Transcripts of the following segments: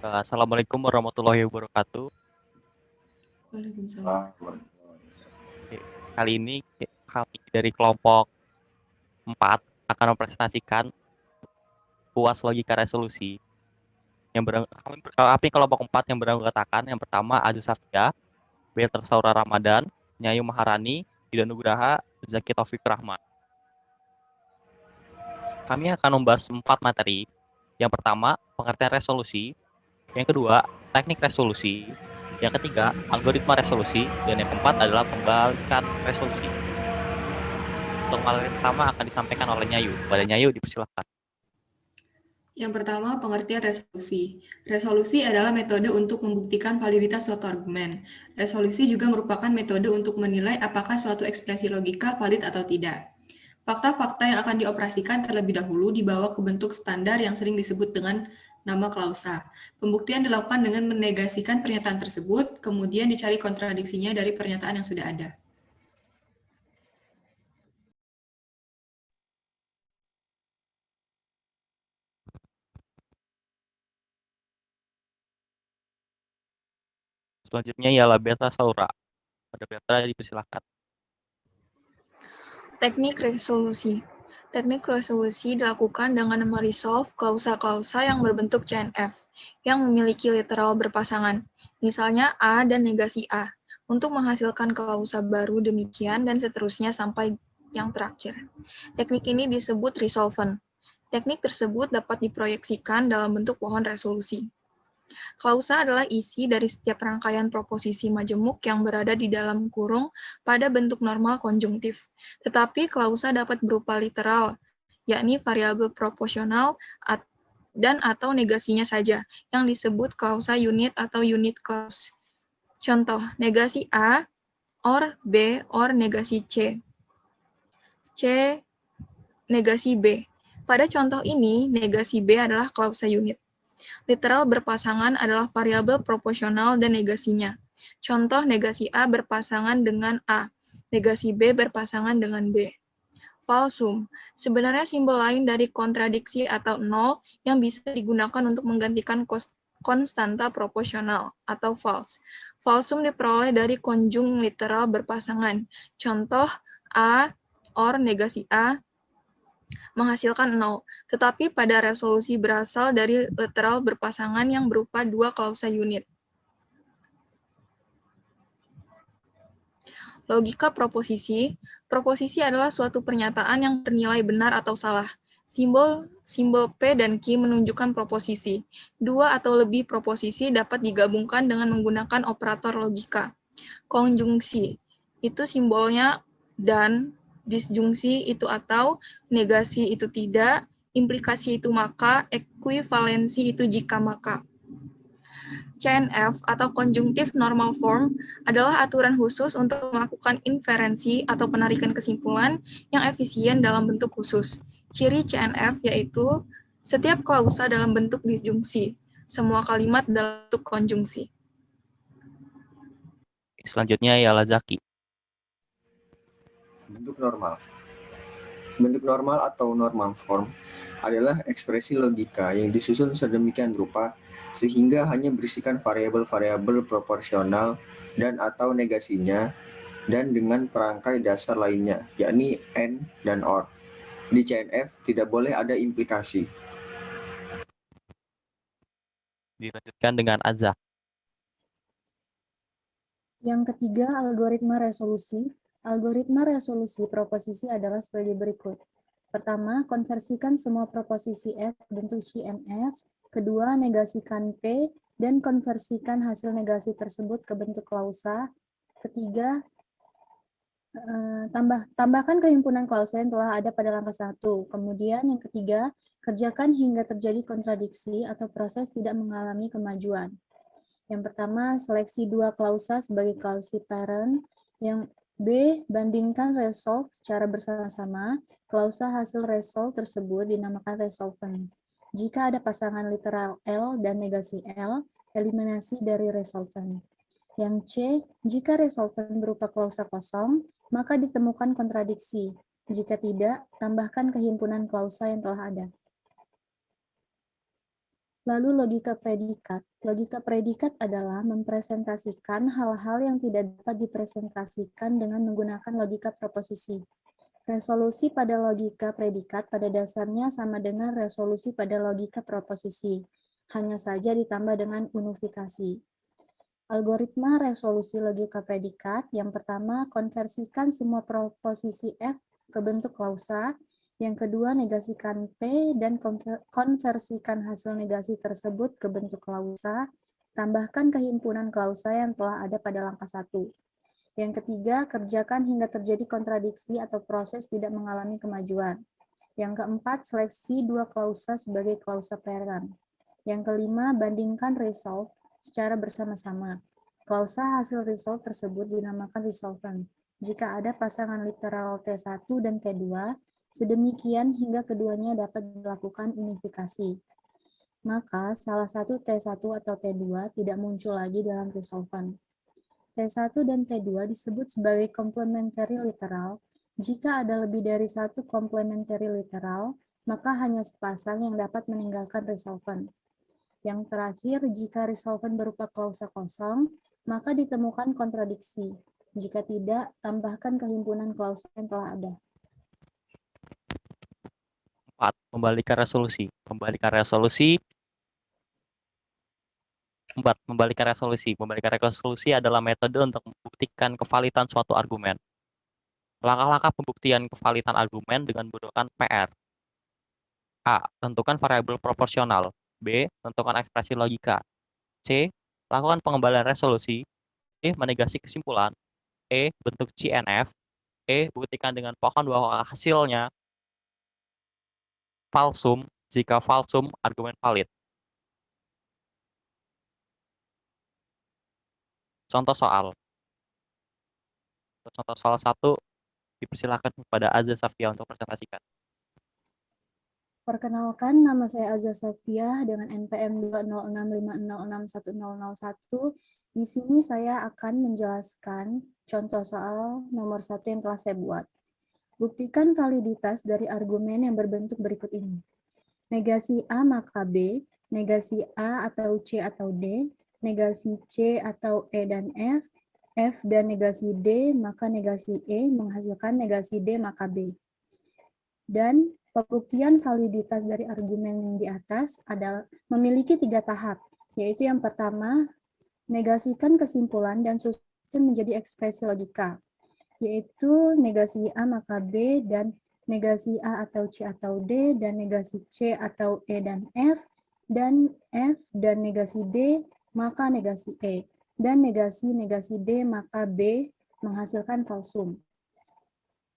Assalamualaikum warahmatullahi wabarakatuh. Waalaikumsalam. Oke, kali ini kami dari kelompok 4 akan mempresentasikan UAS Logika Resolusi yang kami kelompok 4 yang beranggotakan yang pertama Aziz Safia, Beatrice Saura Ramadan, Nyayu Maharani, Ida Nugraha, Zaki Taufik Rahman. Kami akan membahas 4 materi. Yang pertama, pengertian resolusi. Yang kedua, teknik resolusi. Yang ketiga, algoritma resolusi. Dan yang keempat adalah pembalikan resolusi. Untuk materi pertama akan disampaikan oleh Nyayu. Pada Nyayu, dipersilakan. Yang pertama, pengertian resolusi. Resolusi adalah metode untuk membuktikan validitas suatu argumen. Resolusi juga merupakan metode untuk menilai apakah suatu ekspresi logika valid atau tidak. Fakta-fakta yang akan dioperasikan terlebih dahulu dibawa ke bentuk standar yang sering disebut dengan nama klausa. Pembuktian dilakukan dengan menegasikan pernyataan tersebut, kemudian dicari kontradiksinya dari pernyataan yang sudah ada. Selanjutnya ialah Beatrice Saura. Pada Beatrice, dipersilakan. Teknik resolusi. Teknik resolusi dilakukan dengan meresolve klausa-klausa yang berbentuk CNF, yang memiliki literal berpasangan, misalnya A dan negasi A, untuk menghasilkan klausa baru demikian dan seterusnya sampai yang terakhir. Teknik ini disebut resolvent. Teknik tersebut dapat diproyeksikan dalam bentuk pohon resolusi. Klausa adalah isi dari setiap rangkaian proposisi majemuk yang berada di dalam kurung pada bentuk normal konjungtif. Tetapi klausa dapat berupa literal, yakni variabel proporsional dan atau negasinya saja, yang disebut klausa unit atau unit clause. Contoh, negasi A, or B, or negasi C. C, negasi B. Pada contoh ini, negasi B adalah klausa unit. Literal berpasangan adalah variabel proporsional dan negasinya. Contoh negasi A berpasangan dengan A, negasi B berpasangan dengan B. Falsum, sebenarnya simbol lain dari kontradiksi atau nol yang bisa digunakan untuk menggantikan konstanta proporsional atau false. Falsum diperoleh dari konjung literal berpasangan. Contoh A, or negasi A, menghasilkan 0, tetapi pada resolusi berasal dari literal berpasangan yang berupa dua klausa unit. Logika proposisi. Proposisi adalah suatu pernyataan yang bernilai benar atau salah. Simbol P dan Q menunjukkan proposisi. Dua atau lebih proposisi dapat digabungkan dengan menggunakan operator logika. Konjungsi, itu simbolnya dan, disjungsi itu atau, negasi itu tidak, implikasi itu maka, ekuivalensi itu jika maka. CNF atau conjunctive normal form adalah aturan khusus untuk melakukan inferensi atau penarikan kesimpulan yang efisien dalam bentuk khusus. Ciri CNF yaitu setiap klausa dalam bentuk disjungsi, semua kalimat dalam bentuk konjungsi. Selanjutnya ialah Zaki. Bentuk normal. Bentuk normal atau normal form adalah ekspresi logika yang disusun sedemikian rupa sehingga hanya berisikan variabel-variabel proporsional dan atau negasinya dan dengan perangkai dasar lainnya, yakni AND dan OR. Di CNF tidak boleh ada implikasi. Dilanjutkan dengan Azza. Yang ketiga, algoritma resolusi. Algoritma resolusi proposisi adalah sebagai berikut. Pertama, konversikan semua proposisi F bentuk CNF. Kedua, negasikan P dan konversikan hasil negasi tersebut ke bentuk klausa. Ketiga, tambahkan kehimpunan klausa yang telah ada pada langkah 1. Kemudian yang ketiga, kerjakan hingga terjadi kontradiksi atau proses tidak mengalami kemajuan. Yang pertama, seleksi dua klausa sebagai klausi parent. Yang B, bandingkan resolve secara bersama-sama. Klausa hasil resolve tersebut dinamakan resolvent. Jika ada pasangan literal L dan negasi L, eliminasi dari resolvent. Yang C, jika resolvent berupa klausa kosong, maka ditemukan kontradiksi. Jika tidak, tambahkan kehimpunan klausa yang telah ada. Lalu logika predikat. Logika predikat adalah mempresentasikan hal-hal yang tidak dapat dipresentasikan dengan menggunakan logika proposisi. Resolusi pada logika predikat pada dasarnya sama dengan resolusi pada logika proposisi, hanya saja ditambah dengan unifikasi. Algoritma resolusi logika predikat, yang pertama, konversikan semua proposisi F ke bentuk klausa, yang kedua, negasikan P dan konversikan hasil negasi tersebut ke bentuk klausa, tambahkan kehimpunan klausa yang telah ada pada langkah 1. Yang ketiga, kerjakan hingga terjadi kontradiksi atau proses tidak mengalami kemajuan. Yang keempat, seleksi dua klausa sebagai klausa pairan. Yang kelima, bandingkan resolve secara bersama-sama. Klausa hasil resolve tersebut dinamakan resolvent. Jika ada pasangan literal T1 dan T2, sedemikian hingga keduanya dapat dilakukan unifikasi. Maka salah satu T1 atau T2 tidak muncul lagi dalam resolvent. T1 dan T2 disebut sebagai complementary literal. Jika ada lebih dari satu complementary literal, maka hanya sepasang yang dapat meninggalkan resolvent. Yang terakhir, jika resolvent berupa klausa kosong, maka ditemukan kontradiksi. Jika tidak, tambahkan kehimpunan klausa yang telah ada. 4. Membalikan resolusi. Membalikan resolusi. 4. Membalikan resolusi. Membalikan resolusi adalah metode untuk membuktikan kevalidan suatu argumen. Langkah-langkah pembuktian kevalidan argumen dengan menggunakan PR. A. Tentukan variabel proporsional. B. Tentukan ekspresi logika. C. Lakukan pengembalian resolusi. D. Menegasi kesimpulan. E. Bentuk CNF. E. Buktikan dengan pohon bahwa hasilnya falsum. Jika falsum, argumen valid. Contoh soal. Contoh soal 1, dipersilakan kepada Azza Safia untuk presentasikan. Perkenalkan, nama saya Azza Safia dengan NPM 20650610001. Di sini saya akan menjelaskan contoh soal nomor 1 yang telah saya buat. Buktikan validitas dari argumen yang berbentuk berikut ini. Negasi A maka B, negasi A atau C atau D, negasi C atau E dan F dan negasi D maka negasi E menghasilkan negasi D maka B. Dan pembuktian validitas dari argumen yang di atas adalah memiliki 3 tahap, yaitu yang pertama, negasikan kesimpulan dan susun menjadi ekspresi logika, yaitu negasi A maka B dan negasi A atau C atau D dan negasi C atau E dan F dan negasi D maka negasi E dan negasi D maka B menghasilkan falsum.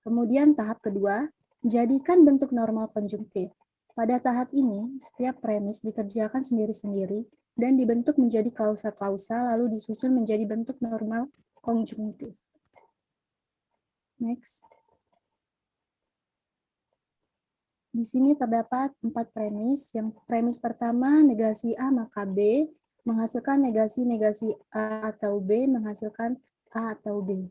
Kemudian tahap kedua, jadikan bentuk normal konjungtif. Pada tahap ini, setiap premis dikerjakan sendiri-sendiri dan dibentuk menjadi klausa-klausa lalu disusun menjadi bentuk normal konjungtif. Next. Di sini terdapat 4 premis. Yang premis pertama, negasi A maka B menghasilkan negasi A atau B menghasilkan A atau B.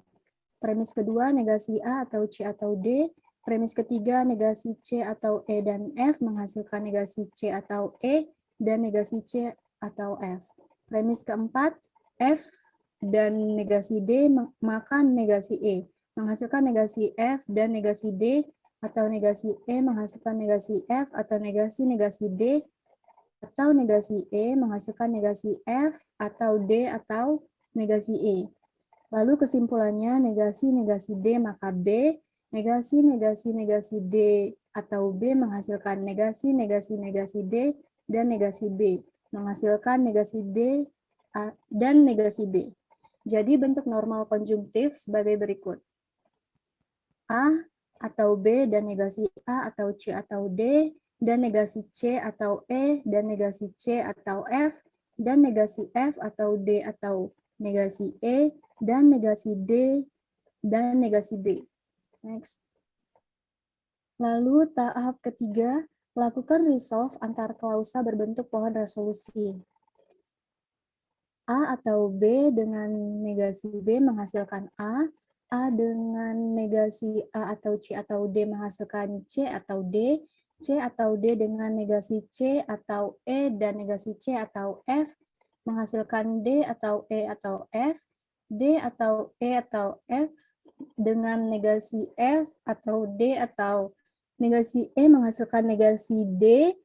Premis kedua, negasi A atau C atau D. Premis ketiga, negasi C atau E dan F menghasilkan negasi C atau E dan negasi C atau F. Premis keempat, F dan negasi D maka negasi E menghasilkan negasi F dan negasi D atau negasi E menghasilkan negasi F atau negasi D atau negasi E menghasilkan negasi F atau D atau negasi E. Lalu kesimpulannya negasi D maka B, negasi D atau B menghasilkan negasi D dan negasi B menghasilkan negasi D dan negasi B. Jadi bentuk normal konjungtif sebagai berikut. A atau B dan negasi A atau C atau D dan negasi C atau E dan negasi C atau F dan negasi F atau D atau negasi E dan negasi D dan negasi B. Next. Lalu tahap ketiga, lakukan resolve antar klausa berbentuk pohon resolusi. A atau B dengan negasi B menghasilkan A dengan negasi A atau C atau D menghasilkan C atau D, C atau D dengan negasi C atau E dan negasi C atau F menghasilkan D atau E atau F, D atau E atau F dengan negasi F atau D atau negasi E menghasilkan negasi D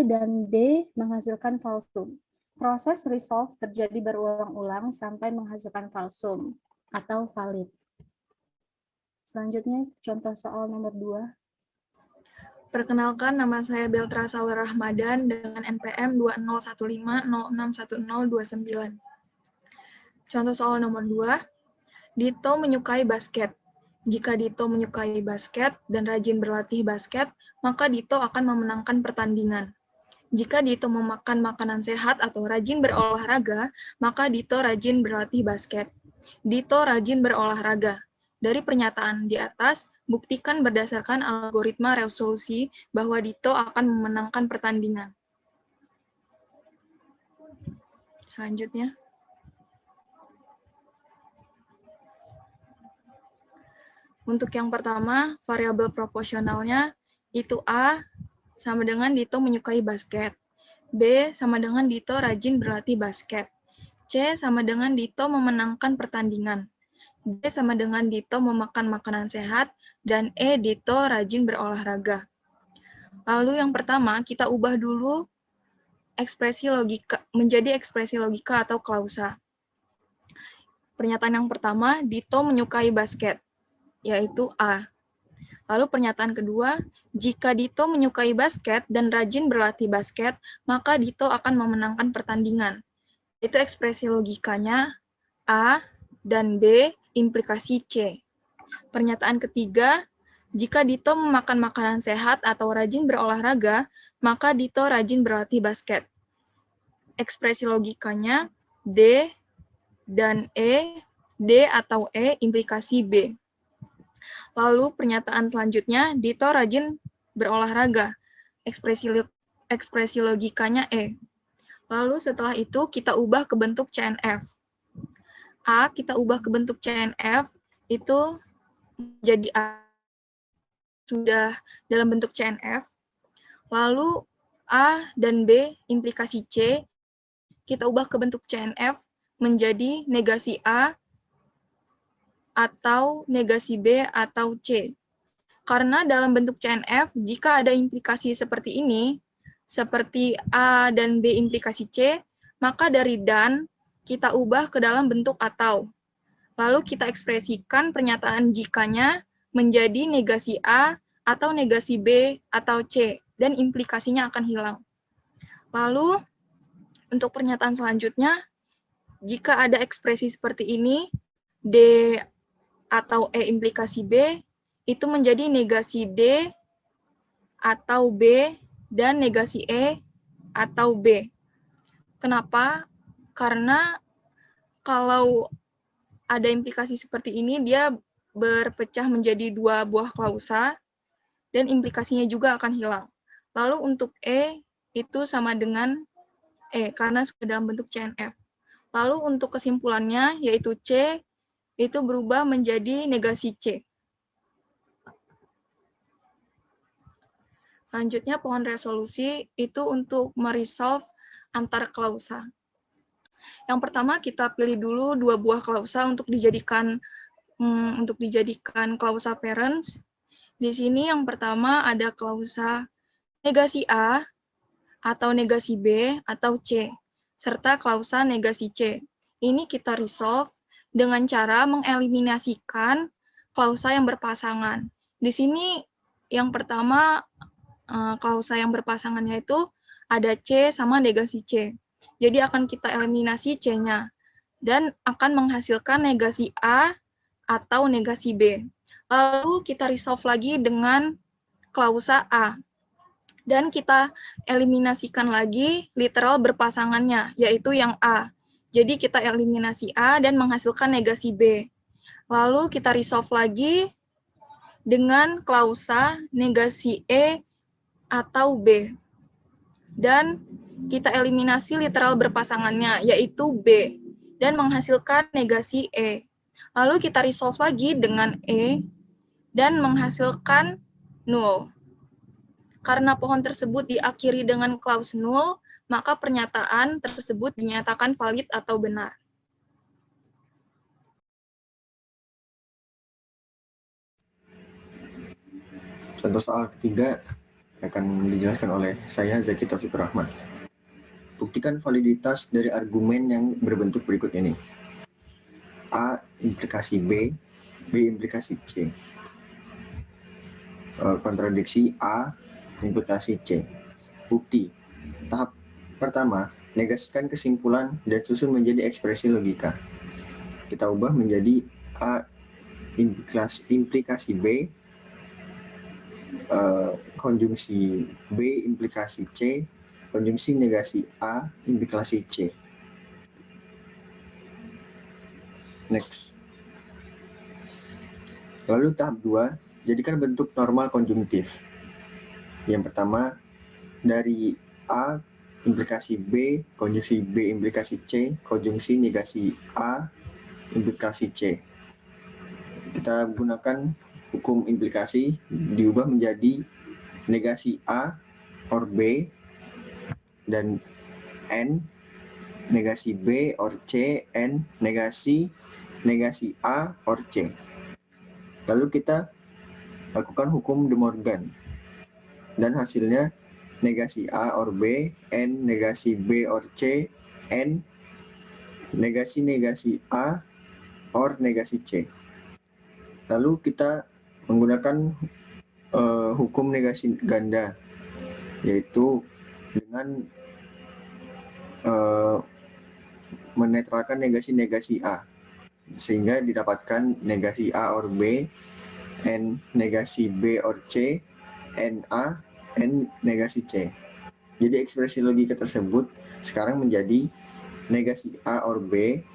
dan D menghasilkan falsum. Proses resolve terjadi berulang-ulang sampai menghasilkan falsum atau valid. Selanjutnya contoh soal nomor 2. Perkenalkan, nama saya Beltra Sawer Rahmadan dengan NPM 2015061029. Contoh soal nomor 2. Dito menyukai basket. Jika Dito menyukai basket dan rajin berlatih basket, maka Dito akan memenangkan pertandingan. Jika Dito memakan makanan sehat atau rajin berolahraga, maka Dito rajin berlatih basket. Dito rajin berolahraga. Dari pernyataan di atas, buktikan berdasarkan algoritma resolusi bahwa Dito akan memenangkan pertandingan. Selanjutnya. Untuk yang pertama, variabel proporsionalnya itu A sama dengan Dito menyukai basket. B sama dengan Dito rajin berlatih basket. C sama dengan Dito memenangkan pertandingan. D sama dengan Dito memakan makanan sehat. Dan E, Dito rajin berolahraga. Lalu yang pertama, kita ubah dulu ekspresi logika menjadi ekspresi logika atau klausa. Pernyataan yang pertama, Dito menyukai basket, yaitu A. Lalu pernyataan kedua, jika Dito menyukai basket dan rajin berlatih basket, maka Dito akan memenangkan pertandingan. Itu ekspresi logikanya A dan B, implikasi C. Pernyataan ketiga, jika Dito memakan makanan sehat atau rajin berolahraga, maka Dito rajin berlatih basket. Ekspresi logikanya D dan E, D atau E, implikasi B. Lalu pernyataan selanjutnya, Dito rajin berolahraga. Ekspresi logikanya E. Lalu setelah itu kita ubah ke bentuk CNF. A kita ubah ke bentuk CNF, itu jadi A sudah dalam bentuk CNF. Lalu A dan B implikasi C, kita ubah ke bentuk CNF menjadi negasi A atau negasi B atau C. Karena dalam bentuk CNF, jika ada implikasi seperti ini, seperti A dan B implikasi C, maka dari dan kita ubah ke dalam bentuk atau. Lalu kita ekspresikan pernyataan jikanya menjadi negasi A atau negasi B atau C, dan implikasinya akan hilang. Lalu, untuk pernyataan selanjutnya, jika ada ekspresi seperti ini, D atau E implikasi B, itu menjadi negasi D atau B dan negasi E atau B. Kenapa? Karena kalau ada implikasi seperti ini, dia berpecah menjadi dua buah klausa, dan implikasinya juga akan hilang. Lalu untuk E, itu sama dengan E, karena sudah dalam bentuk CNF. Lalu untuk kesimpulannya, yaitu C, itu berubah menjadi negasi C. Selanjutnya, pohon resolusi itu untuk meresolve antar klausa. Yang pertama, kita pilih dulu dua buah klausa untuk dijadikan klausa parents. Di sini yang pertama ada klausa negasi A atau negasi B atau C, serta klausa negasi C. Ini kita resolve dengan cara mengeliminasikan klausa yang berpasangan. Di sini yang pertama klausa yang berpasangannya itu ada C sama negasi C. Jadi akan kita eliminasi C-nya dan akan menghasilkan negasi A atau negasi B. Lalu kita resolve lagi dengan klausa A. Dan kita eliminasikan lagi literal berpasangannya, yaitu yang A. Jadi kita eliminasi A dan menghasilkan negasi B. Lalu kita resolve lagi dengan klausa negasi E atau B. Dan kita eliminasi literal berpasangannya, yaitu B. Dan menghasilkan negasi E. Lalu kita resolve lagi dengan E dan menghasilkan null. Karena pohon tersebut diakhiri dengan clause null, maka pernyataan tersebut dinyatakan valid atau benar. Contoh soal ketiga akan dijelaskan oleh saya, Zaki Taufikur Rahman. Buktikan validitas dari argumen yang berbentuk berikut ini. A implikasi B, B implikasi C. Kontradiksi A implikasi C. Bukti. Tahap pertama, negasikan kesimpulan dan susun menjadi ekspresi logika. Kita ubah menjadi A implikasi B, konjungsi B implikasi C, konjungsi negasi A implikasi C. Next. Lalu tahap 2, jadikan bentuk normal konjungtif. Yang pertama, dari A implikasi B, konjungsi B implikasi C, konjungsi negasi A implikasi C. Kita gunakan hukum implikasi, diubah menjadi negasi A or B dan N, negasi B or C, N, negasi A or C. Lalu kita lakukan hukum De Morgan dan hasilnya negasi A or B, N negasi B or C, N negasi A or negasi C. Lalu kita menggunakan hukum negasi ganda, yaitu dengan menetralkan negasi A, sehingga didapatkan negasi A or B, N negasi B or C, N A, N negasi C. Jadi ekspresi logika tersebut sekarang menjadi negasi A or B,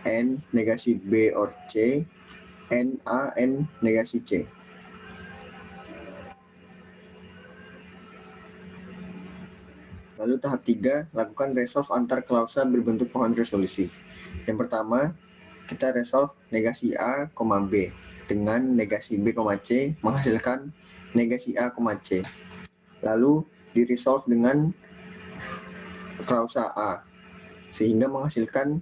N negasi B or C, N A, N negasi C. Lalu tahap 3, lakukan resolve antar klausa berbentuk pohon resolusi. Yang pertama, kita resolve negasi A, B dengan negasi B, C menghasilkan negasi A, C. Lalu di-resolve dengan klausa A sehingga menghasilkan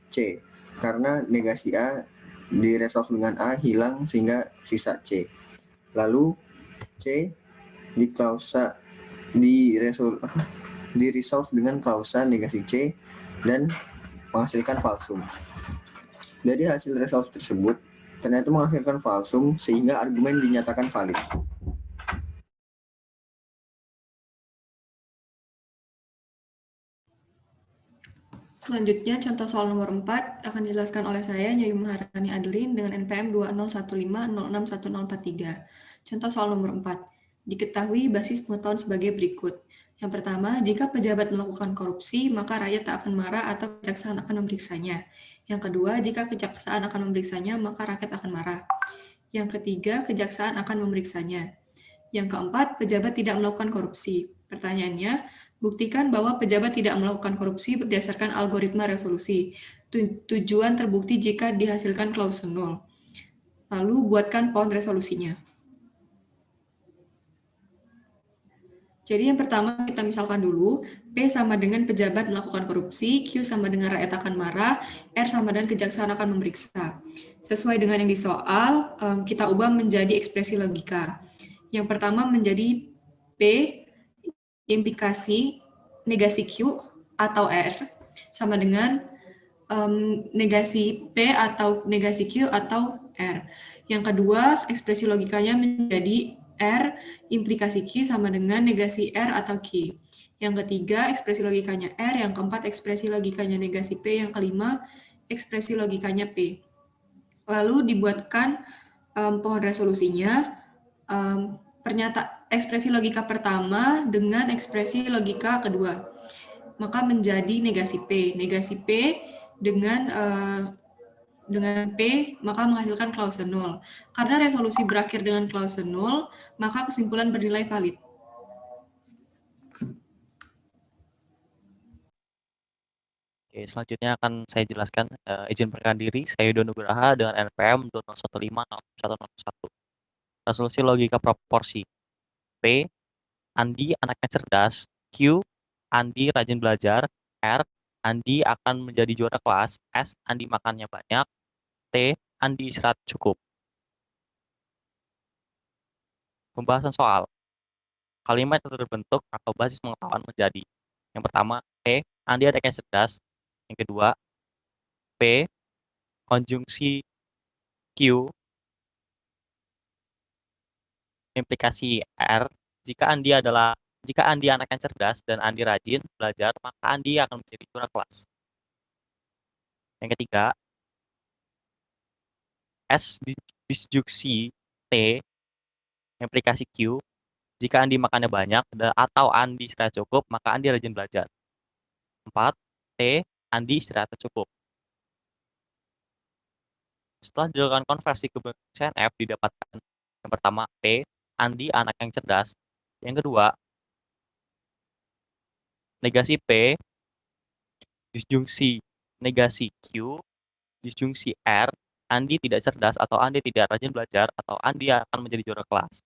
C. Karena negasi A di-resolve dengan A hilang sehingga sisa C. Lalu C di-resolve dengan klausa negasi C dan menghasilkan falsum. Dari hasil resolve tersebut ternyata menghasilkan falsum sehingga argumen dinyatakan valid. Selanjutnya, contoh soal nomor 4 akan dijelaskan oleh saya, Nyayu Maharani Adeline, dengan NPM 2015061043. Contoh soal nomor 4. Diketahui basis pengetahuan sebagai berikut. Yang pertama, jika pejabat melakukan korupsi, maka rakyat tak akan marah atau kejaksaan akan memeriksanya. Yang kedua, jika kejaksaan akan memeriksanya, maka rakyat akan marah. Yang ketiga, kejaksaan akan memeriksanya. Yang keempat, pejabat tidak melakukan korupsi. Pertanyaannya, buktikan bahwa pejabat tidak melakukan korupsi berdasarkan algoritma resolusi. Tujuan terbukti jika dihasilkan clause null. Lalu buatkan pohon resolusinya. Jadi yang pertama kita misalkan dulu, P sama dengan pejabat melakukan korupsi, Q sama dengan rakyat akan marah, R sama dengan kejaksaan akan memeriksa. Sesuai dengan yang di soal, kita ubah menjadi ekspresi logika. Yang pertama menjadi P implikasi negasi Q atau R sama dengan negasi P atau negasi Q atau R. Yang kedua, ekspresi logikanya menjadi R implikasi Q sama dengan negasi R atau Q. Yang ketiga, ekspresi logikanya R. Yang keempat, ekspresi logikanya negasi P. Yang kelima, ekspresi logikanya P. Lalu dibuatkan pohon resolusinya. Ekspresi logika pertama dengan ekspresi logika kedua. Maka menjadi negasi P. Negasi P dengan P, maka menghasilkan clause null. Karena resolusi berakhir dengan clause null, maka kesimpulan bernilai valid. Oke, selanjutnya akan saya jelaskan izin perkenalkan diri. Saya Yudo Nugraha dengan NPM 20150101. Resolusi logika proporsi. P Andi anaknya cerdas. Q, Andi rajin belajar. R, Andi akan menjadi juara kelas. S, Andi makannya banyak. T, Andi istirahat cukup. Pembahasan soal. Kalimat yang terbentuk atau basis pengetahuan menjadi. Yang pertama, E, Andi anaknya cerdas. Yang kedua, P, konjungsi Q, implikasi R, jika Andi anak yang cerdas dan Andi rajin belajar, maka Andi akan menjadi juara kelas. Yang ketiga, S, disjunksi T, implikasi Q, jika Andi makannya banyak atau Andi istirahat cukup, maka Andi rajin belajar. 4, T, Andi istirahat cukup. Setelah dilakukan konversi ke bentuk CNF didapatkan yang pertama P, Andi anak yang cerdas. Yang kedua, negasi P, disjungsi negasi Q, disjungsi R, Andi tidak cerdas atau Andi tidak rajin belajar atau Andi akan menjadi juara kelas.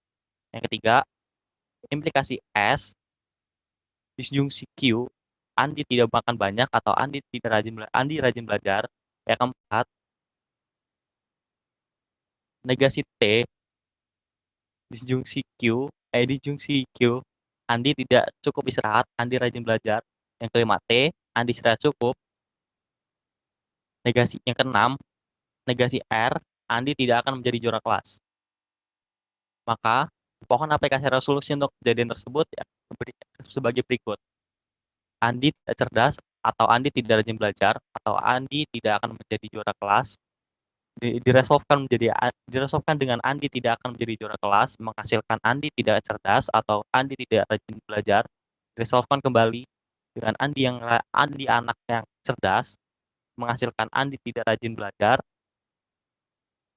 Yang ketiga, implikasi S, disjungsi Q, Andi tidak makan banyak atau Andi rajin belajar. Yang keempat, negasi T, disjungsi Q, Andi tidak cukup istirahat, Andi rajin belajar. Yang kelima T, Andi istirahat cukup. Negasi yang keenam, negasi R, Andi tidak akan menjadi juara kelas. Maka, pohon aplikasi resolusi untuk kejadian tersebut ya, sebagai berikut. Andi tidak cerdas atau Andi tidak rajin belajar atau Andi tidak akan menjadi juara kelas. Diresolvkan dengan Andi tidak akan menjadi juara kelas, menghasilkan Andi tidak cerdas atau Andi tidak rajin belajar. Diresolvkan kembali dengan Andi anak yang cerdas, menghasilkan Andi tidak rajin belajar.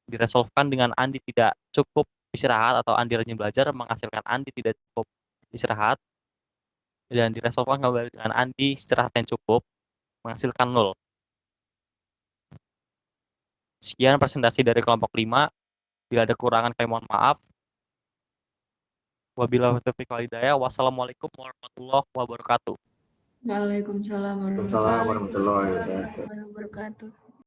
Diresolvkan dengan Andi tidak cukup istirahat atau Andi rajin belajar, menghasilkan Andi tidak cukup istirahat. Dan diresolvkan kembali dengan Andi istirahat yang cukup, menghasilkan 0. Sekian presentasi dari kelompok 5. Bila ada kekurangan, kami mohon maaf. Wabillahi taufiq wal hidayah. Wassalamualaikum warahmatullahi wabarakatuh. Waalaikumsalam Waalaikumsalam warahmatullahi Warahmatullahi wabarakatuh.